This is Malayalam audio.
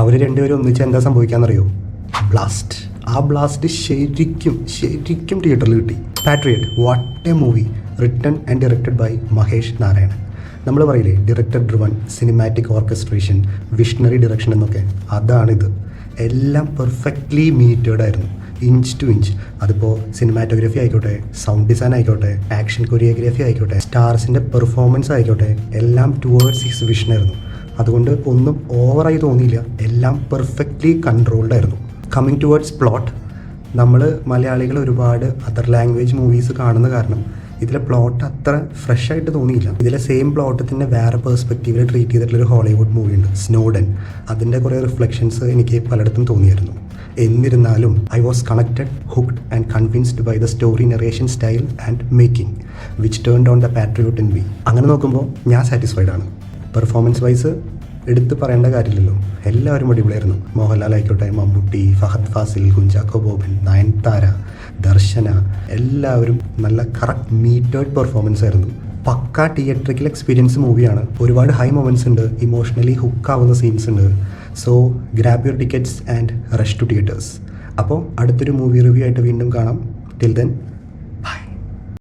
അവർ രണ്ടുപേരും ഒന്നിച്ച് എന്താ സംഭവിക്കാന്നറിയോ? ബ്ലാസ്റ്റ്. ആ ബ്ലാസ്റ്റ് ശരിക്കും തിയേറ്ററിൽ കിട്ടി. Patriot, what a movie, written and directed by Mahesh Narayanan. നമ്മൾ പറയില്ലേ director driven cinematic orchestration, visionary direction എന്നൊക്കെ, അതാണിത്. എല്ലാം പെർഫെക്റ്റ്ലി മീറ്റേഡ് ആയിരുന്നു, ഇഞ്ച് ടു ഇഞ്ച്. അതിപ്പോൾ സിനിമാറ്റോഗ്രഫി ആയിക്കോട്ടെ, സൗണ്ട് ഡിസൈൻ ആയിക്കോട്ടെ, ആക്ഷൻ കൊറിയോഗ്രാഫി ആയിക്കോട്ടെ, സ്റ്റാർസിൻ്റെ പെർഫോമൻസ് ആയിക്കോട്ടെ, എല്ലാം ടുവേർഡ്സ് ഹിസ് വിഷനായിരുന്നു. അതുകൊണ്ട് ഒന്നും ഓവറായി തോന്നിയില്ല, എല്ലാം പെർഫെക്റ്റ്ലി കൺട്രോൾഡ് ആയിരുന്നു. കമ്മിങ് ടുവേർഡ്സ് പ്ലോട്ട്, നമ്മൾ മലയാളികൾ ഒരുപാട് അതർ ലാംഗ്വേജ് മൂവീസ് കാണുന്ന കാരണം ഇതിലെ പ്ലോട്ട് അത്ര ഫ്രഷ് ആയിട്ട് തോന്നിയില്ല. ഇതിലെ സെയിം പ്ലോട്ട് തന്നെ വേറെ പേഴ്സ്പെക്റ്റീവിൽ ട്രീറ്റ് ചെയ്തിട്ടുള്ളൊരു ഹോളിവുഡ് മൂവിയുണ്ട്, സ്നോഡൻ. അതിൻ്റെ കുറേ റിഫ്ലക്ഷൻസ് എനിക്ക് പലയിടത്തും തോന്നിയായിരുന്നു. എന്നിരുന്നാലും I was connected, hooked and convinced by the story narration style and making which turned on the patriot in me. അങ്ങനെ നോക്കുമ്പോൾ ഞാൻ സാറ്റിസ്ഫൈഡ് ആണ്. പെർഫോമൻസ് വൈസ് എടുത്ത് പറയേണ്ട കാര്യമില്ലല്ലോ, എല്ലാവരും അടിപൊളിയായിരുന്നു. മോഹൻലാൽ ആയിക്കോട്ടെ, മമ്മൂട്ടി, ഫഹദ് ഫാസിൽ, കുഞ്ചാക്കോ ബോബൻ, നയൻതാര, ദർശന, എല്ലാവരും നല്ല കറക്റ്റ് മീറ്റേഡ് പെർഫോമൻസ് ആയിരുന്നു. പക്ക തിയേറ്ററിക്കൽ എക്സ്പീരിയൻസ് മൂവിയാണ്. ഒരുപാട് ഹൈ മൊമെൻറ്റ്സ് ഉണ്ട്, ഇമോഷണലി ഹുക്കാവുന്ന സീൻസ് ഉണ്ട്. So grab your tickets and rush to theatres. അപ്പോൾ അടുത്തൊരു മൂവി റിവ്യൂ ആയിട്ട് വീണ്ടും കാണാം. Till then